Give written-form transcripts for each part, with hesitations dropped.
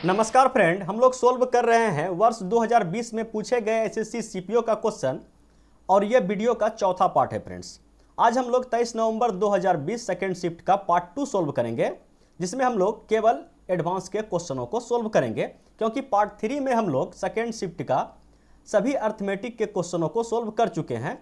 नमस्कार फ्रेंड, हम लोग सोल्व कर रहे हैं वर्ष 2020 में पूछे गए एसएससी सीपीओ का क्वेश्चन और ये वीडियो का चौथा पार्ट है फ्रेंड्स। आज हम लोग 23 नवंबर 2020 सेकेंड शिफ्ट का पार्ट 2 सोल्व करेंगे, जिसमें हम लोग केवल एडवांस के क्वेश्चनों को सोल्व करेंगे, क्योंकि पार्ट 3 में हम लोग सेकेंड शिफ्ट का सभी अर्थमेटिक के क्वेश्चनों को सोल्व कर चुके हैं।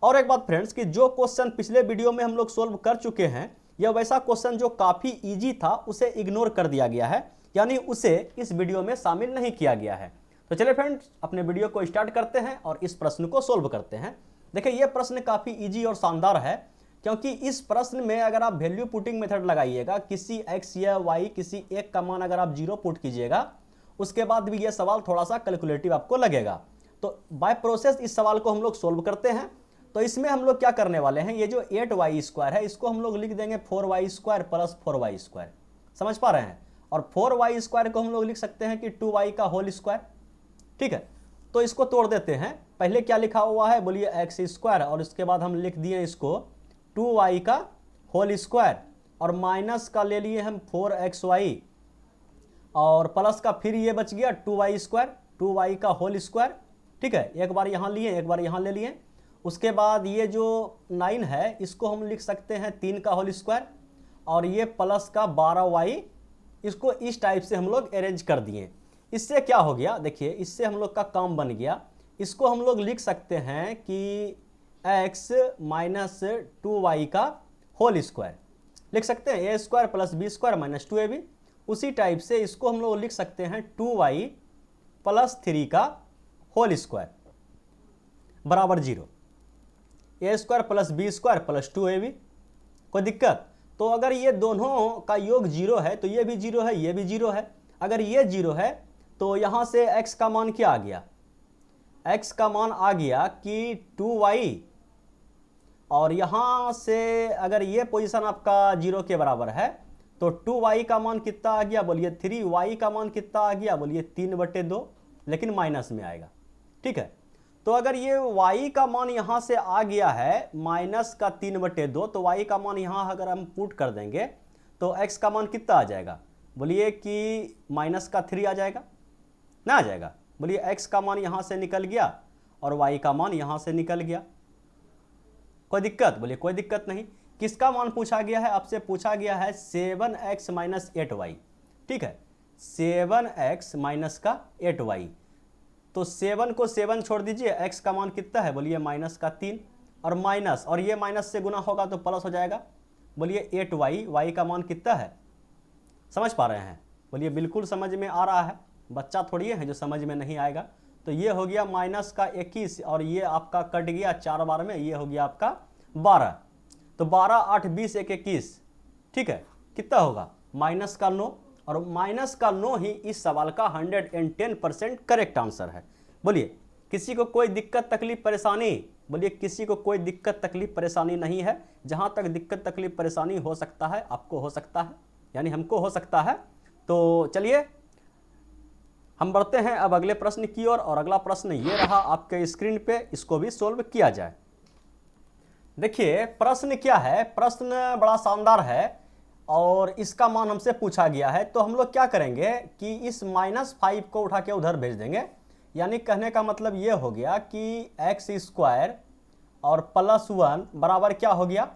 और एक बात फ्रेंड्स कि जो क्वेश्चन पिछले वीडियो में हम लोग सोल्व कर चुके हैं, यह वैसा क्वेश्चन जो काफ़ी ईजी था उसे इग्नोर कर दिया गया है, यानी उसे इस वीडियो में शामिल नहीं किया गया है। तो चलिए फ्रेंड्स, अपने वीडियो को स्टार्ट करते हैं और इस प्रश्न को सोल्व करते हैं। देखिए, यह प्रश्न काफ़ी इजी और शानदार है, क्योंकि इस प्रश्न में अगर आप वैल्यू पुटिंग मेथड लगाइएगा, किसी x या y किसी एक का मान अगर आप 0 पुट कीजिएगा, उसके बाद भी यह सवाल थोड़ा सा कैलकुलेटिव आपको लगेगा। तो बाय प्रोसेस इस सवाल को हम लोग सोल्व करते हैं। तो इसमें हम लोग क्या करने वाले हैं, ये जो 8y² है इसको हम लोग लिख देंगे 4y² प्लस 4y²। समझ पा रहे हैं? और 4y² को हम लोग लिख सकते हैं कि 2y का होल स्क्वायर। ठीक है, तो इसको तोड़ देते हैं। पहले क्या लिखा हुआ है, बोलिए x² और इसके बाद हम लिख दिए इसको 2y का होल स्क्वायर और माइनस का ले लिए हम 4xy और प्लस का फिर ये बच गया 2y², 2y का होल स्क्वायर। ठीक है, एक बार यहाँ लिए एक बार यहाँ ले लिए। उसके बाद ये जो 9 है इसको हम लिख सकते हैं 3 का होल स्क्वायर और ये प्लस का 12y, इसको इस टाइप से हम लोग अरेंज कर दिए। इससे क्या हो गया, देखिए इससे हम लोग का काम बन गया। इसको हम लोग लिख सकते हैं कि x माइनस 2y का होल स्क्वायर लिख सकते हैं, a² plus b² minus 2ab। उसी टाइप से इसको हम लोग लिख सकते हैं 2y प्लस 3 का होल स्क्वायर बराबर 0, a² plus b² plus 2ab। कोई दिक्कत? तो अगर ये दोनों का योग 0 है तो ये भी 0 है, ये भी 0 है। अगर ये 0 है तो यहाँ से x का मान क्या आ गया, x का मान आ गया कि 2y, और यहाँ से अगर ये पोजीशन आपका 0 के बराबर है तो 2y का मान कितना आ गया, बोलिए 3y का मान कितना आ गया, बोलिए 3/2, लेकिन माइनस में आएगा। ठीक है, तो अगर ये y का मान यहाँ से आ गया है माइनस का 3/2, तो y का मान यहाँ अगर हम पुट कर देंगे तो x का मान कितना आ जाएगा, बोलिए कि माइनस का 3 आ जाएगा ना, आ जाएगा। बोलिए x का मान यहाँ से निकल गया और y का मान यहाँ से निकल गया। कोई दिक्कत? बोलिए कोई दिक्कत नहीं। किसका मान पूछा गया है, आपसे पूछा गया है 7x माइनस 8y। ठीक है, 7x माइनस का 8y। तो 7 को 7 छोड़ दीजिए, x का मान कितना है, बोलिए माइनस का 3 और माइनस, और ये माइनस से गुना होगा तो प्लस हो जाएगा। बोलिए 8y, y का मान कितना है, समझ पा रहे हैं? बोलिए बिल्कुल समझ में आ रहा है, बच्चा थोड़ी है जो समझ में नहीं आएगा। तो ये हो गया माइनस का 21 और ये आपका कट गया 4 बार में, ये हो गया आपका 12। तो 12 8 20 1 21। ठीक है, कितना होगा, माइनस का 9, और माइनस का 9 ही इस सवाल का 110% करेक्ट आंसर है। बोलिए किसी को कोई दिक्कत तकलीफ परेशानी, बोलिए किसी को कोई दिक्कत तकलीफ परेशानी नहीं है। जहां तक दिक्कत तकलीफ परेशानी हो सकता है आपको हो सकता है, यानी हमको हो सकता है। तो चलिए हम बढ़ते हैं अब अगले प्रश्न की ओर, और अगला प्रश्न ये रहा आपके स्क्रीन पे, इसको भी सोल्व किया जाए। देखिए प्रश्न क्या है, प्रश्न बड़ा शानदार है और इसका मान हमसे पूछा गया है। तो हम लोग क्या करेंगे कि इस -5 को उठा के उधर भेज देंगे, यानी कहने का मतलब ये हो गया कि x² और +1 बराबर क्या हो गया,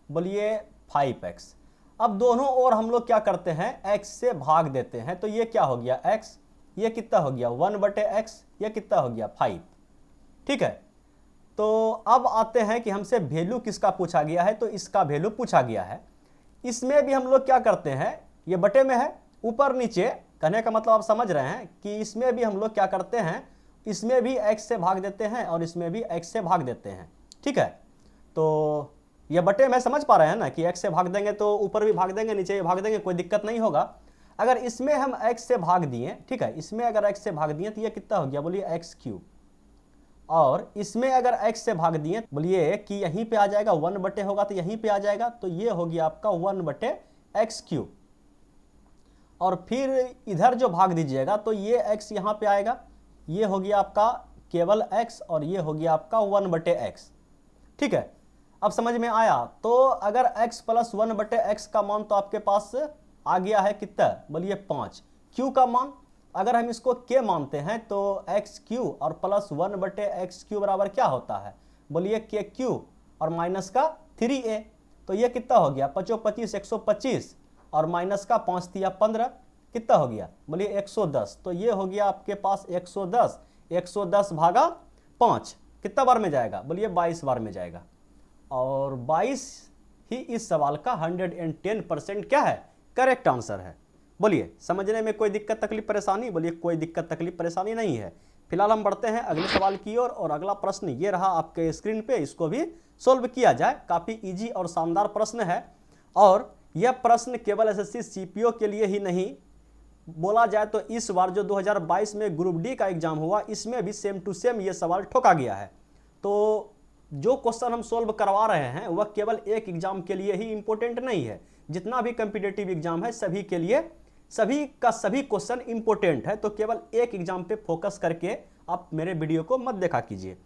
बोलिए 5x। अब दोनों ओर हम लोग क्या करते हैं, x से भाग देते हैं। तो ये क्या हो गया x, ये कितना हो गया 1/x, ये कितना हो गया 5। ठीक है, तो अब आते हैं कि हमसे वैल्यू किसका पूछा गया है। तो इसका वैल्यू पूछा गया है। इसमें भी हम लोग क्या करते हैं, ये बटे में है ऊपर नीचे, कहने का मतलब आप समझ रहे हैं कि इसमें भी हम लोग क्या करते हैं, इसमें भी x से भाग देते हैं और इसमें भी x से भाग देते हैं। ठीक है, तो ये बटे में समझ पा रहे हैं ना कि x से भाग देंगे तो ऊपर भी भाग देंगे नीचे भी भाग देंगे, कोई दिक्कत नहीं होगा। अगर इसमें हम x से भाग दिए, ठीक है, इसमें अगर x से भाग दिए तो ये कितना हो गया, बोलिए x3, और इसमें अगर x से भाग दिए, बोलिए कि यहीं पे आ जाएगा 1/, होगा तो यहीं पे आ जाएगा, तो ये हो गया आपका 1/x3। और फिर इधर जो भाग दीजिएगा तो ये x यहाँ पे आएगा, ये हो गया आपका केवल x और ये हो गया आपका 1/x। ठीक है, अब समझ में आया? तो अगर x प्लस 1/x का मान तो आपके पास आ गया है कितना, बोलिए 5। q का मान अगर हम इसको k मानते हैं तो एक्स क्यू और प्लस 1/x³ बराबर क्या होता है, बोलिए KQ और माइनस का 3a। तो ये कितना हो गया, 25 125 और माइनस का 5 तिया 15, कितना हो गया, बोलिए 110। तो ये हो गया आपके पास 110, 110 भागा 5 कितना बार में जाएगा, बोलिए 22 बार में जाएगा। और 22 ही इस सवाल का 110% क्या है, करेक्ट आंसर है। बोलिए समझने में कोई दिक्कत तकलीफ परेशानी, बोलिए कोई दिक्कत तकलीफ परेशानी नहीं है। फिलहाल हम बढ़ते हैं अगले सवाल की ओर और अगला प्रश्न ये रहा आपके स्क्रीन पे, इसको भी सोल्व किया जाए। काफ़ी इजी और शानदार प्रश्न है और यह प्रश्न केवल एसएससी सीपीओ के लिए ही नहीं, बोला जाए तो इस बार जो 2022 में ग्रुप डी का एग्जाम हुआ इसमें भी सेम टू सेम ये सवाल ठोका गया है। तो जो क्वेश्चन हम सोल्व करवा रहे हैं वह केवल एक एग्जाम के लिए ही इंपॉर्टेंट नहीं है, जितना भी कम्पिटिटिव एग्जाम है सभी के लिए सभी का सभी क्वेश्चन इंपॉर्टेंट है। तो केवल एक एग्जाम पे फोकस करके आप मेरे वीडियो को मत देखा कीजिए।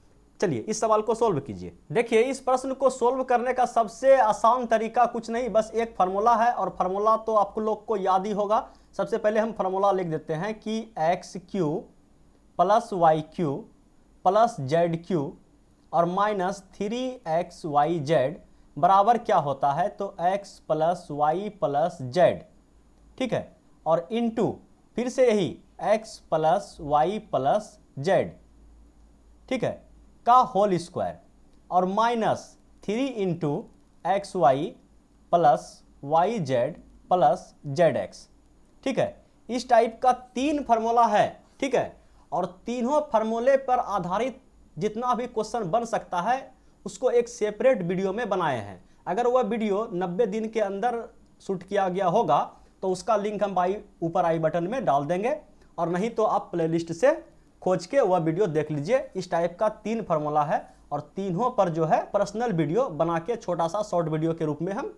चलिए इस सवाल को सोल्व कीजिए। देखिए इस प्रश्न को सोल्व करने का सबसे आसान तरीका कुछ नहीं, बस एक फार्मूला है और फार्मूला तो आपको लोग को याद ही होगा। सबसे पहले हम फार्मूला लिख देते हैं कि XQ plus YQ plus ZQ और माइनस 3XYZ बराबर क्या होता है, तो X plus Y plus Z, ठीक है, और इनटू फिर से यही X plus Y plus Z, ठीक है, का होल स्क्वायर और minus 3 into XY plus YZ plus ZX, ठीक है। इस टाइप का 3 फार्मूला है, ठीक है, और तीनों फार्मूले पर आधारित जितना भी क्वेश्चन बन सकता है उसको एक सेपरेट वीडियो में बनाए हैं। अगर वह वीडियो 90 दिन के अंदर शूट किया गया होगा तो उसका लिंक हम ऊपर आई बटन में डाल देंगे, और नहीं तो आप प्लेलिस्ट से खोज के वह वीडियो देख लीजिए। इस टाइप का 3 फार्मूला है और तीनों पर जो है पर्सनल वीडियो बना के छोटा सा शॉर्ट वीडियो के रूप में हम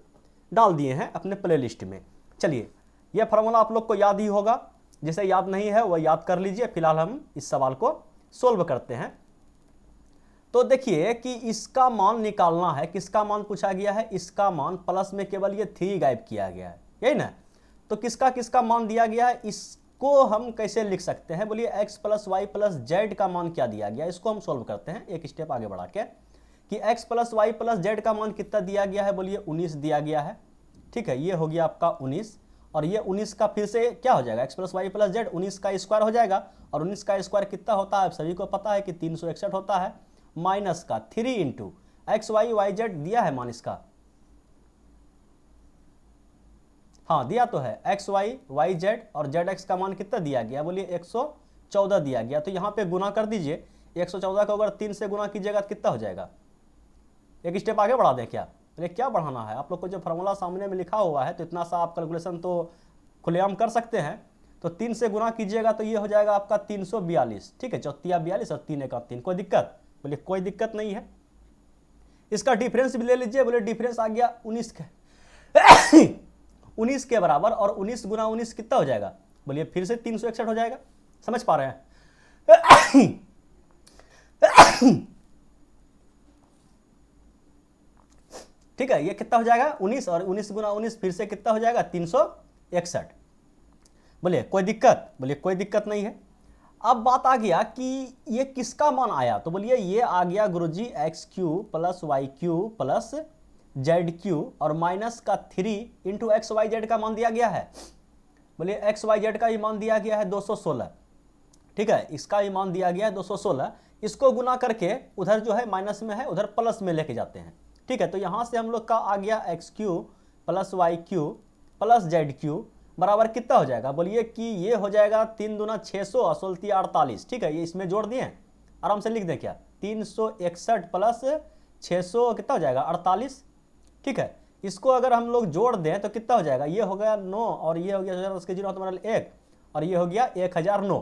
डाल दिए हैं अपने प्लेलिस्ट में। चलिए यह फार्मूला आप लोग को याद ही होगा, जिसे याद नहीं है वह याद कर लीजिए। फिलहाल हम इस सवाल को सोल्व करते हैं। तो देखिए कि इसका मान निकालना है, किसका मान पूछा गया है, इसका मान, प्लस में केवल ये 3 गायब किया गया है, यही ना। तो किसका किसका मान दिया गया है, इसको हम कैसे लिख सकते हैं, बोलिए x plus y plus z का मान क्या दिया गया, इसको हम सोल्व करते हैं एक स्टेप आगे बढ़ा के कि x plus y plus z का मान कितना दिया गया है, बोलिए 19 दिया गया है, ठीक है। ये हो गया आपका 19 और ये 19 का फिर से क्या हो जाएगा, x plus y plus z 19 का स्क्वायर हो जाएगा, और 19 का स्क्वायर कितना होता है सभी को पता है कि 361 होता है, माइनस का 3 into x y y z दिया है मान इसका, हाँ दिया तो है, एक्स वाई वाई जेड और जेड एक्स का मान कितना दिया गया, बोलिए 114 दिया गया। तो यहाँ पे गुना कर दीजिए, 114 को अगर 3 से गुना कीजिएगा तो कितना हो जाएगा, एक स्टेप आगे बढ़ा दें क्या, बोलिए क्या बढ़ाना है, आप लोग को जो फार्मूला सामने में लिखा हुआ है तो इतना सा आप कैलकुलेशन तो खुलेआम कर सकते हैं। तो 3 से गुना कीजिएगा तो ये हो जाएगा आपका 342, ठीक है, 42 और 3 का 3, कोई दिक्कत, बोलिए कोई दिक्कत नहीं है। इसका डिफरेंस भी ले लीजिए, बोले डिफरेंस आ गया 19 के 19 के बराबर, और 19 गुना 19 कितना हो जाएगा, बोलिए फिर से 361 हो जाएगा, समझ पा रहे हैं। ठीक है, ये कितना हो जाएगा 19, और 19 गुना 19 फिर से कितना हो जाएगा 361, बोलिए कोई दिक्कत, बोलिए कोई दिक्कत नहीं है। अब बात आ गया कि ये किसका मान आया, तो बोलिए ये आ गया गुरुजी X Q plus Y Q plus Z Q और माइनस का 3 इंटू एक्स वाई जेड का मान दिया गया है, बोलिए एक्स वाई जेड का ही मान दिया गया है 216, ठीक है, इसका ही मान दिया गया है 216। इसको गुना करके उधर जो है माइनस में है उधर प्लस में लेके जाते हैं, ठीक है। तो यहाँ से हम लोग का आ गया x Q plus Y Q plus Z cube बराबर कितना हो जाएगा, बोलिए कि ये हो जाएगा 3 दूना 600 और 16 48, ठीक है, ये इसमें जोड़ दिए, आराम से लिख दें क्या, 361 प्लस 600 कितना हो जाएगा 48, ठीक है। इसको अगर हम लोग जोड़ दें तो कितना हो जाएगा, ये हो गया 9 और ये हो गया उसके 0 तुम्हारा 1 और ये हो गया 1009।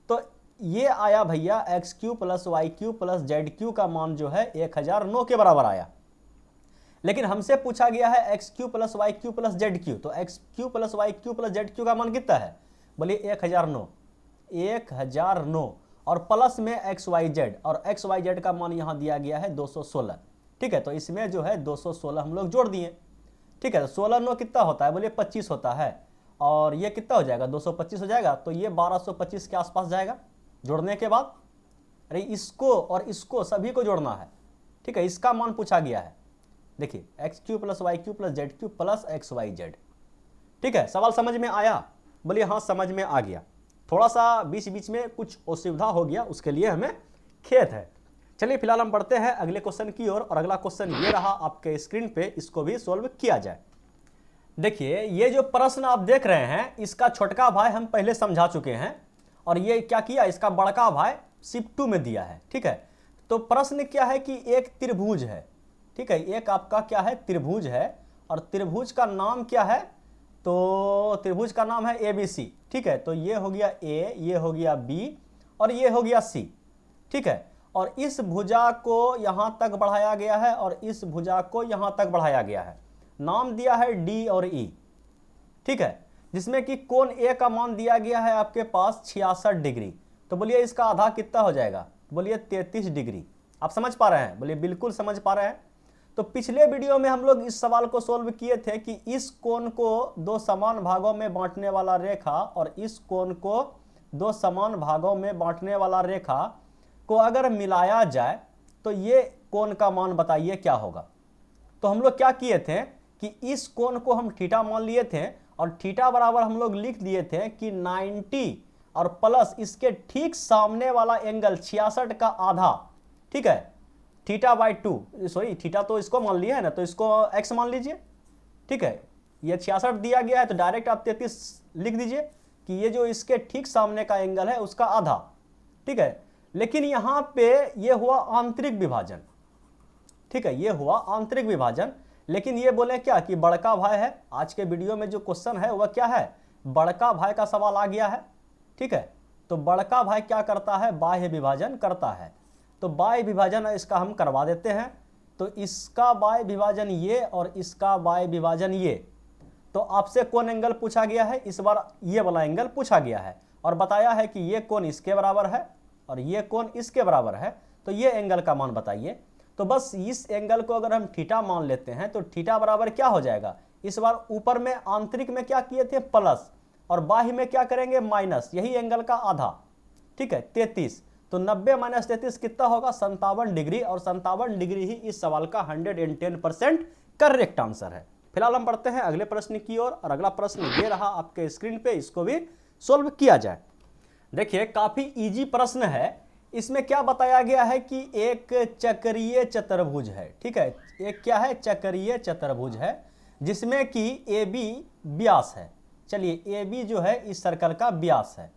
तो ये आया भैया x Q plus Y Q plus Z Q का मान जो है 1009 के बराबर आया। लेकिन हमसे पूछा गया है X Q plus Y Q plus Z Q, तो X Q plus Y Q plus Z Q का मान कितना है, बोलिए 1009 और प्लस में एक्स वाई जेड, और एक्स वाई जेड का मान यहाँ दिया गया है 216, ठीक है। तो इसमें जो है 216 हम लोग जोड़ दिए, ठीक है। तो 16 9 कितना होता है, बोलिए 25 होता है, और ये कितना हो जाएगा, 225 हो जाएगा, तो ये 1225 के आसपास जाएगा जोड़ने के बाद। अरे इसको और इसको सभी को जोड़ना है, ठीक है। इसका मान पूछा गया है, देखिए x³ + y³ + z³ + xyz, ठीक है। सवाल समझ में आया? बोलिए हाँ समझ में आ गया। थोड़ा सा बीच बीच में कुछ असुविधा हो गया, उसके लिए हमें खेद है। चलिए फिलहाल हम बढ़ते हैं अगले क्वेश्चन की ओर, और अगला क्वेश्चन ये रहा आपके स्क्रीन पे, इसको भी सोल्व किया जाए। देखिए ये जो प्रश्न आप देख रहे हैं, इसका छोटका भाई हम पहले समझा चुके हैं, और ये क्या किया, इसका बड़का भाई शिफ्ट 2 में दिया है, ठीक है। तो प्रश्न क्या है कि एक त्रिभुज है, ठीक है, एक आपका क्या है, त्रिभुज है, और त्रिभुज का नाम क्या है, तो त्रिभुज का नाम है ABC, ठीक है। तो ये हो गया A, ये हो गया B, और ये हो गया C, ठीक है। और इस भुजा को यहां तक बढ़ाया गया है, और इस भुजा को यहां तक बढ़ाया गया है, नाम दिया है D और E, ठीक है। जिसमें कि कोण A का मान दिया गया है आपके पास 66 डिग्री। तो बोलिए इसका आधा कितना हो जाएगा, बोलिए 33 डिग्री। आप समझ पा रहे हैं? बोलिए बिल्कुल समझ पा रहे हैं। तो पिछले वीडियो में हम लोग इस सवाल को सोल्व किए थे कि इस कोण को दो समान भागों में बांटने वाला रेखा और इस कोण को दो समान भागों में बांटने वाला रेखा को अगर मिलाया जाए तो ये कोण का मान बताइए क्या होगा। तो हम लोग क्या किए थे कि इस कोण को हम थीटा मान लिए थे, और थीटा बराबर हम लोग लिख दिए थे कि 90 और प्लस इसके ठीक सामने वाला एंगल 66 का आधा, ठीक है, θ/2, सॉरी थीटा तो इसको मान लिया है ना, तो इसको x मान लीजिए, ठीक है। ये 66 दिया गया है तो डायरेक्ट आप 33 लिख दीजिए कि ये जो इसके ठीक सामने का एंगल है उसका आधा, ठीक है। लेकिन यहां पे ये हुआ आंतरिक विभाजन, ठीक है, ये हुआ आंतरिक विभाजन। लेकिन ये बोले क्या कि बड़का भाई है, आज के वीडियो में जो क्वेश्चन है वह क्या है, बड़का भाई का सवाल आ गया है, ठीक है। तो बड़का भाई क्या करता है, बाह्य विभाजन करता है। तो बाह्य विभाजन इसका हम करवा देते हैं। तो इसका बाह्य विभाजन ये और इसका बाह्य विभाजन ये। तो आपसे कौन एंगल पूछा गया है, इस बार ये वाला एंगल पूछा गया है, और बताया है कि ये कोण इसके बराबर है और ये कोण इसके बराबर है। तो ये एंगल का मान बताइए। तो बस इस एंगल को अगर हम थीटा मान लेते हैं तो थीटा बराबर क्या हो जाएगा, इस बार ऊपर में आंतरिक में क्या किए थे प्लस, और बाह्य में क्या करेंगे माइनस, यही एंगल का आधा, ठीक है, 33। तो 90 - 33 कितना होगा, 57 डिग्री, और 57 डिग्री ही इस सवाल का 110% करेक्ट आंसर है। फिलहाल हम बढ़ते हैं अगले प्रश्न की ओर, और अगला प्रश्न ये रहा आपके स्क्रीन पे, इसको भी सोल्व किया जाए। देखिए काफी इजी प्रश्न है। इसमें क्या बताया गया है कि एक चक्रीय चतुर्भुज है, ठीक है, एक क्या है, चक्रीय चतुर्भुज है, जिसमें कि AB व्यास है। चलिए AB जो है इस सर्कल का व्यास है।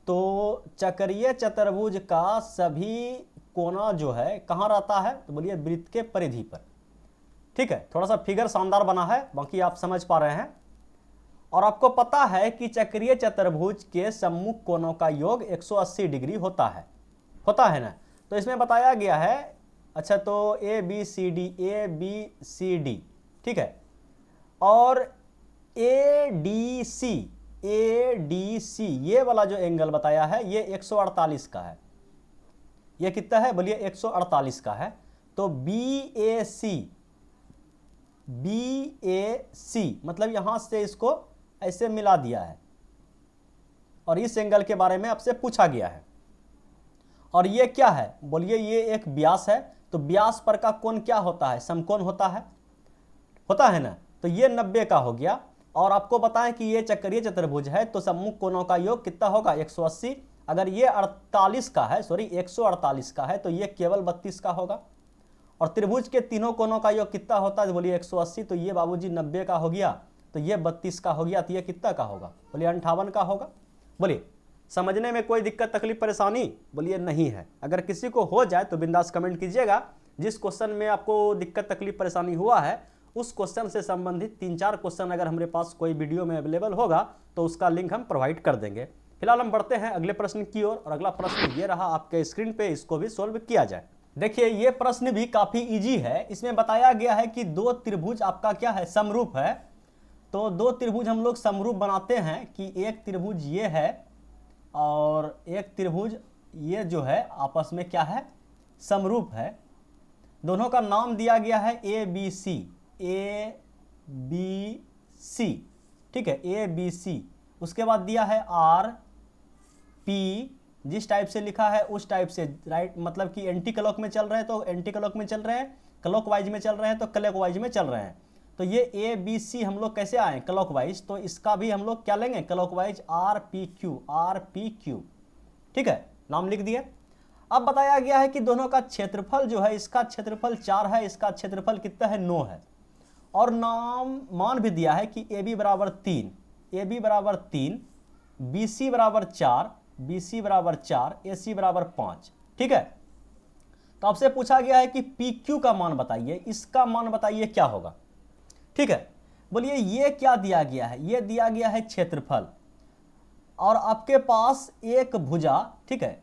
तो चक्रीय चतुर्भुज का सभी कोना जो है कहाँ रहता है, तो बोलिए वृत्त के परिधि पर, ठीक है। थोड़ा सा फिगर शानदार बना है, बाकी आप समझ पा रहे हैं। और आपको पता है कि चक्रीय चतुर्भुज के सम्मुख कोणों का योग 180 डिग्री होता है ना। तो इसमें बताया गया है, अच्छा तो ABCD, ठीक है, और ADC ये वाला जो एंगल बताया है ये 148 का है। ये कितना है, बोलिए 148 का है। तो BAC मतलब यहां से इसको ऐसे मिला दिया है, और इस एंगल के बारे में आपसे पूछा गया है। और ये क्या है, बोलिए ये एक व्यास है। तो व्यास पर का कोण क्या होता है, समकोण होता है ना। तो ये 90 का हो गया। और आपको बताएं कि ये चक्रीय चतुर्भुज है, तो सम्मुख कोणों का योग कितना होगा, 180। अगर ये 48 का है, सॉरी 148 का है, तो ये केवल 32 का होगा। और त्रिभुज के तीनों कोणों का योग कितना होता है, बोलिए 180। तो ये बाबूजी 90 का हो गया, तो ये 32 का हो गया, तो ये कितना का होगा, बोलिए 58 का होगा। बोलिए समझने में कोई दिक्कत तकलीफ परेशानी, बोलिए नहीं है। अगर किसी को हो जाए तो बिंदास कमेंट कीजिएगा। जिस क्वेश्चन में आपको दिक्कत तकलीफ परेशानी हुआ है उस क्वेश्चन से संबंधित 3-4 क्वेश्चन अगर हमारे पास कोई वीडियो में अवेलेबल होगा तो उसका लिंक हम प्रोवाइड कर देंगे। फिलहाल हम बढ़ते हैं अगले प्रश्न की ओर, और अगला प्रश्न ये रहा आपके स्क्रीन पे, इसको भी सोल्व किया जाए। देखिए ये प्रश्न भी काफी इजी है। इसमें बताया गया है कि दो त्रिभुज आपका क्या है, समरूप है। तो दो त्रिभुज हम लोग समरूप बनाते हैं कि एक त्रिभुज ये है और एक त्रिभुज ये जो है आपस में क्या है, समरूप है। दोनों का नाम दिया गया है ABC, ठीक है, ए बी सी, उसके बाद दिया है आर पी, जिस टाइप से लिखा है उस टाइप से, राइट, मतलब कि एंटी क्लॉक में चल रहे हैं तो एंटी क्लॉक में चल रहे हैं, क्लॉक वाइज में चल रहे हैं तो क्लॉक वाइज में चल रहे हैं। तो ये ए बी सी हम लोग कैसे आए क्लॉक वाइज, तो इसका भी हम लोग क्या लेंगे clock wise, R P Q, ठीक है, नाम लिख दिए। अब बताया गया है कि दोनों का क्षेत्रफल जो है, इसका क्षेत्रफल 4 है, इसका क्षेत्रफल कितना है 9 है, और नाम मान भी दिया है कि ए बी बराबर 3, ए बी बराबर 3, बी सी बराबर 4, बी सी बराबर 4, ए सी बराबर 5, ठीक है। तो आपसे पूछा गया है कि पी क्यू का मान बताइए, इसका मान बताइए क्या होगा, ठीक है। बोलिए ये क्या दिया गया है, ये दिया गया है क्षेत्रफल, और आपके पास एक भुजा, ठीक है,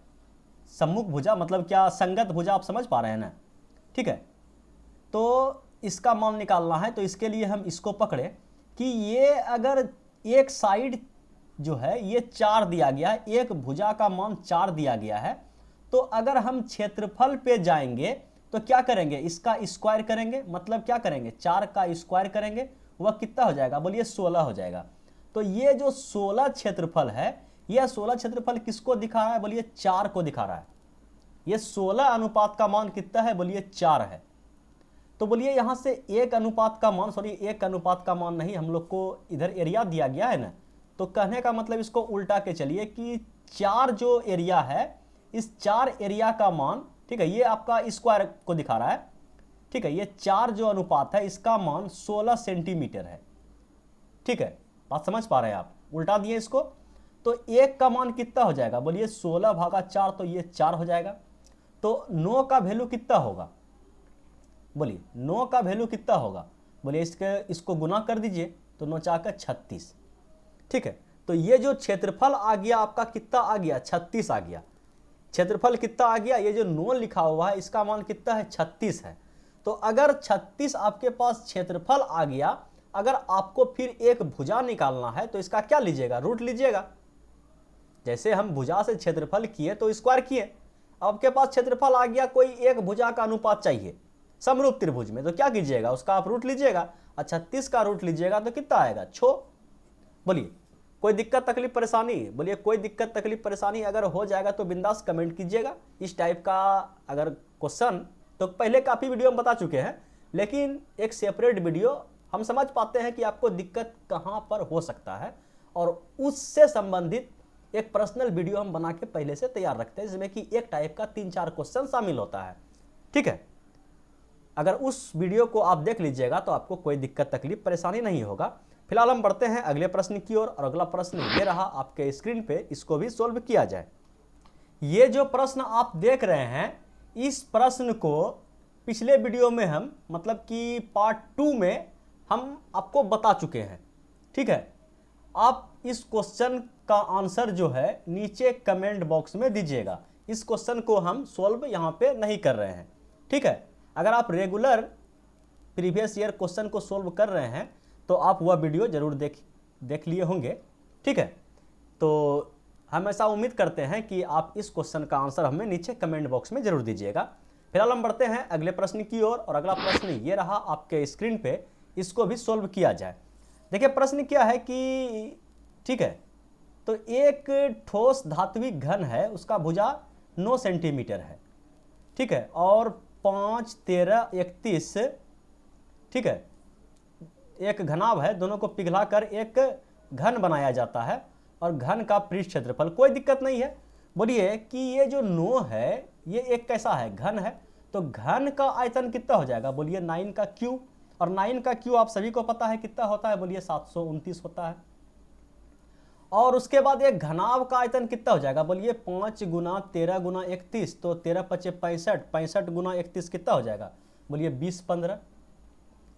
सम्मुख भुजा मतलब क्या, संगत भुजा, आप समझ पा रहे हैं ना, ठीक है। तो इसका मान निकालना है, तो इसके लिए हम इसको पकड़े कि ये अगर एक साइड जो है ये 4 दिया गया है, एक भुजा का मान 4 दिया गया है, तो अगर हम क्षेत्रफल पे जाएंगे तो क्या करेंगे, इसका स्क्वायर करेंगे, मतलब क्या करेंगे 4 का स्क्वायर करेंगे, वह कितना हो जाएगा, बोलिए 16 हो जाएगा। तो ये जो 16 क्षेत्रफल है, यह 16 क्षेत्रफल किसको दिखा रहा है, बोलिए 4 को दिखा रहा है। ये 16 अनुपात का मान कितना है, बोलिए 4 है। तो बोलिए यहां से एक अनुपात का मान, सॉरी एक अनुपात का मान नहीं, हम लोग को इधर एरिया दिया गया है ना, तो कहने का मतलब इसको उल्टा के चलिए कि 4 जो एरिया है, इस 4 एरिया का मान, ठीक है, ये आपका स्क्वायर को दिखा रहा है, ठीक है, ये 4 जो अनुपात है इसका मान 16 सेंटीमीटर है, ठीक है, बात समझ पा रहे हैं आप, उल्टा दिए इसको। तो एक का मान कितना हो जाएगा, बोलिए 16 भागा 4, तो ये 4 हो जाएगा। तो 9 का वैल्यू कितना होगा, बोलिए 9 का वैल्यू कितना होगा, बोलिए इसको गुना कर दीजिए, तो 9 4 का 36, ठीक है। तो ये जो क्षेत्रफल आ गया आपका कितना आ गया, 36 आ गया, क्षेत्रफल कितना आ गया, ये जो 9 लिखा हुआ है इसका मान कितना है, 36 है। तो अगर 36 आपके पास क्षेत्रफल आ गया, अगर आपको फिर एक भुजा निकालना है तो इसका क्या लीजिएगा, रूट लीजिएगा। जैसे हम भुजा से क्षेत्रफल किए तो स्क्वायर किए, आपके पास क्षेत्रफल आ गया, कोई एक भुजा का अनुपात चाहिए समरूप त्रिभुज में, तो क्या कीजिएगा, उसका आप रूट लीजिएगा, और 36 का रूट लीजिएगा तो कितना आएगा 6। बोलिए कोई दिक्कत तकलीफ परेशानी, बोलिए कोई दिक्कत तकलीफ परेशानी अगर हो जाएगा तो बिंदास कमेंट कीजिएगा। इस टाइप का अगर क्वेश्चन तो पहले काफ़ी वीडियो हम बता चुके हैं, लेकिन एक सेपरेट वीडियो हम समझ पाते हैं कि आपको दिक्कत कहाँ पर हो सकता है, और उससे संबंधित एक पर्सनल वीडियो हम बना के पहले से तैयार रखते हैं, जिसमें कि एक टाइप का 3-4 क्वेश्चन शामिल होता है, ठीक है। अगर उस वीडियो को आप देख लीजिएगा तो आपको कोई दिक्कत तकलीफ परेशानी नहीं होगा। फिलहाल हम बढ़ते हैं अगले प्रश्न की ओर, और अगला प्रश्न ये रहा आपके स्क्रीन पे, इसको भी सोल्व किया जाए। ये जो प्रश्न आप देख रहे हैं, इस प्रश्न को पिछले वीडियो में हम मतलब कि पार्ट 2 में हम आपको बता चुके हैं, ठीक है। आप इस क्वेश्चन का आंसर जो है नीचे कमेंट बॉक्स में दीजिएगा। इस क्वेश्चन को हम सोल्व यहाँ पे नहीं कर रहे हैं, ठीक है। अगर आप रेगुलर प्रीवियस ईयर क्वेश्चन को सोल्व कर रहे हैं तो आप वह वीडियो जरूर देख लिए होंगे, ठीक है। तो हम ऐसा उम्मीद करते हैं कि आप इस क्वेश्चन का आंसर हमें नीचे कमेंट बॉक्स में जरूर दीजिएगा। फिलहाल हम बढ़ते हैं अगले प्रश्न की ओर, और अगला प्रश्न ये रहा आपके स्क्रीन पे, इसको भी सोल्व किया जाए। देखिए प्रश्न क्या है कि, ठीक है, तो एक ठोस धात्विक घन है, उसका भुजा 9 सेंटीमीटर है, ठीक है, और 5, 13, 31, ठीक है, एक घनाभ है, दोनों को पिघलाकर एक घन बनाया जाता है, और घन का पृष्ठ क्षेत्रफल, कोई दिक्कत नहीं है। बोलिए कि ये जो 9 है ये एक कैसा है, घन है, तो घन का आयतन कितना हो जाएगा, बोलिए 9 का क्यूब, और 9 का क्यूब आप सभी को पता है कितना होता है, बोलिए 729 होता है। और उसके बाद एक घनाभ का आयतन कितना हो जाएगा, बोलिए 5 गुना 13 गुना 31, तो 13 पचे 65, 65 गुना 31 कितना हो जाएगा, बोलिए 20 15,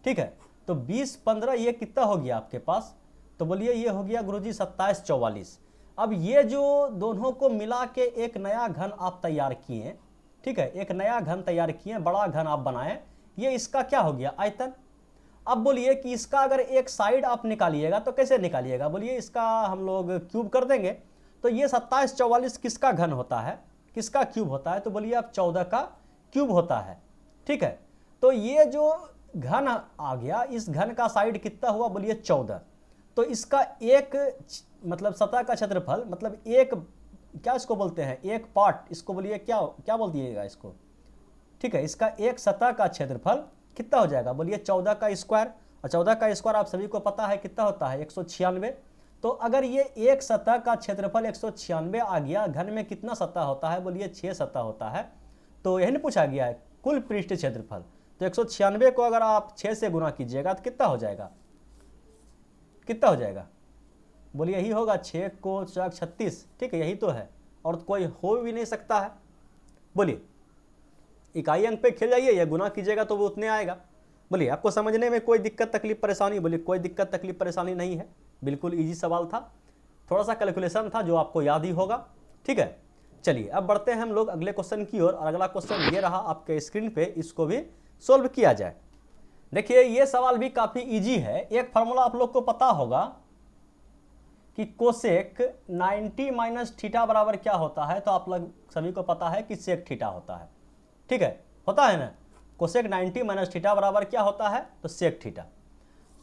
ठीक है। तो 20 15 ये कितना हो गया आपके पास, तो बोलिए ये हो गया गुरुजी 27 44। अब ये जो दोनों को मिला के एक नया घन आप तैयार किए, ठीक है, एक नया घन तैयार किए, बड़ा घन आप बनाए, ये इसका क्या हो गया, आयतन। अब बोलिए कि इसका अगर एक साइड आप निकालिएगा तो कैसे निकालिएगा, बोलिए इसका हम लोग क्यूब कर देंगे, तो ये 27 44 किसका घन होता है, किसका क्यूब होता है, तो बोलिए आप 14 का क्यूब होता है, ठीक है। तो ये जो घन आ गया, इस घन का साइड कितना हुआ, बोलिए 14। तो इसका एक मतलब सतह का क्षेत्रफल, मतलब एक, क्या इसको बोलते हैं, एक पार्ट, इसको बोलिए क्या क्या बोल दिएगा इसको, ठीक है। इसका एक सतह का क्षेत्रफल कितना हो जाएगा, बोलिए 14 का स्क्वायर। और 14 का स्क्वायर आप सभी को पता है कितना होता है, 196। तो अगर ये एक सतह का क्षेत्रफल 196 आ गया, घन में कितना सतह होता है, बोलिए 6 सतह होता है। तो यही नहीं पूछा गया है कुल पृष्ठ क्षेत्रफल। तो 196 को अगर आप 6 से गुना कीजिएगा तो कितना हो जाएगा, कितना हो जाएगा, बोलिए यही होगा, 6 को 36, ठीक है, यही तो है, और कोई हो भी नहीं सकता है। बोलिए इकाई अंक पे खेल जाइए या गुना कीजिएगा तो वो उतने आएगा। बोलिए आपको समझने में कोई दिक्कत तकलीफ परेशानी, बोलिए कोई दिक्कत तकलीफ परेशानी नहीं है, बिल्कुल इजी सवाल था, थोड़ा सा कैलकुलेशन था जो आपको याद ही होगा, ठीक है। चलिए अब बढ़ते हैं हम लोग अगले क्वेश्चन की ओर, और अगला क्वेश्चन ये रहा आपके स्क्रीन पे, इसको भी सोल्व किया जाए। देखिए ये सवाल भी काफी इजी है। एक फार्मूला आप लोग को पता होगा कि कोसेक 90 माइनस थीटा बराबर क्या होता है, तो आप लोग सभी को पता है कि सेक थीटा होता है, ठीक है, होता है ना। कोसेक 90 माइनस थीटा बराबर क्या होता है, तो सेक थीटा।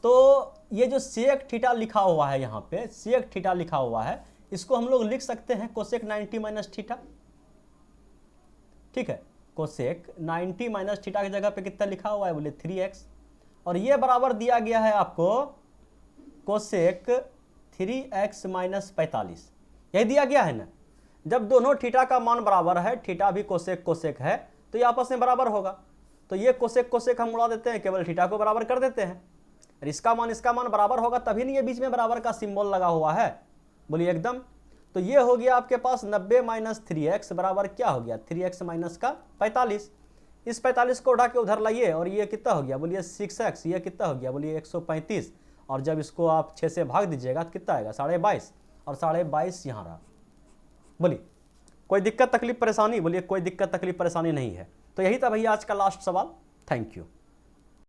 तो ये जो सेक थीटा लिखा हुआ है यहाँ पे, सेक थीटा लिखा हुआ है, इसको हम लोग लिख सकते हैं कोसेक 90 माइनस थीटा, ठीक है। कोसेक 90 माइनस थीटा की जगह पे कितना लिखा हुआ है, बोले 3x, और ये बराबर दिया गया है आपको कोसेक 3x माइनस 45, यही दिया गया है ना। जब दोनों थीटा का मान बराबर है, थीटा भी कोसेक कोसेक है, तो ये आपस में बराबर होगा। तो ये कोसेक कोसेक हम उड़ा देते हैं, केवल थीटा को बराबर कर देते हैं, और इसका मान बराबर होगा, तभी नहीं ये बीच में बराबर का सिंबल लगा हुआ है, बोलिए एकदम। तो ये हो गया आपके पास 90 माइनस 3x बराबर क्या हो गया, 3x माइनस का 45। इस 45 को उठा के उधर लाइए, और ये कितना हो गया, बोलिए 6x, ये कितना हो गया, बोलिए 135, और जब इसको आप 6 से भाग दीजिएगा तो कितना आएगा, 22.5, और 22.5 यहाँ रहा। बोलिए कोई दिक्कत तकलीफ परेशानी, बोलिए कोई दिक्कत तकलीफ परेशानी नहीं है। तो यही था भैया आज का लास्ट सवाल। Thank you.